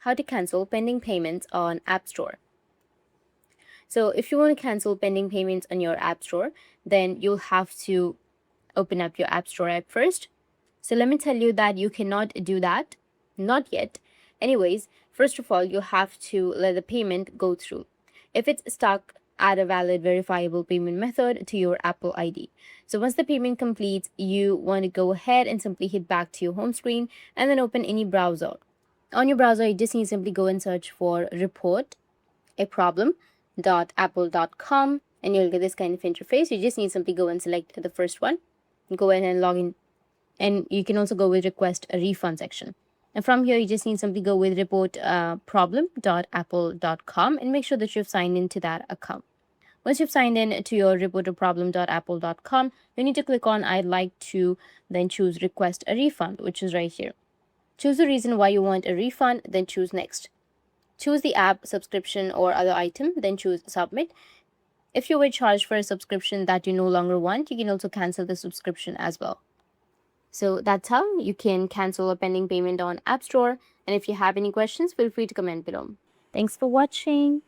how to cancel pending payments on App Store. So if you want to cancel pending payments on your App Store, then you'll have to open up your App Store app first. So let me tell you that you cannot do that, not yet. Anyways, first of all, you have to let the payment go through. If it's stuck, add a valid verifiable payment method to your Apple ID. So once the payment completes, you want to go ahead and simply hit back to your home screen and then open any browser. On your browser, you just need to simply go and search for report a problem.apple.com and you'll get this kind of interface. You just need to simply go and select the first one, go ahead and log in, and you can also go with request a refund section. And from here, you just need to simply go with report problem.apple.com and make sure that you've signed into that account. Once you've signed in to your reporterproblem.apple.com, you need to click on I'd like to, then choose request a refund, which is right here. Choose the reason why you want a refund, then choose next. Choose the app, subscription, or other item, then choose submit. If you were charged for a subscription that you no longer want, you can also cancel the subscription as well. So that's how you can cancel a pending payment on App Store. And if you have any questions, feel free to comment below. Thanks for watching.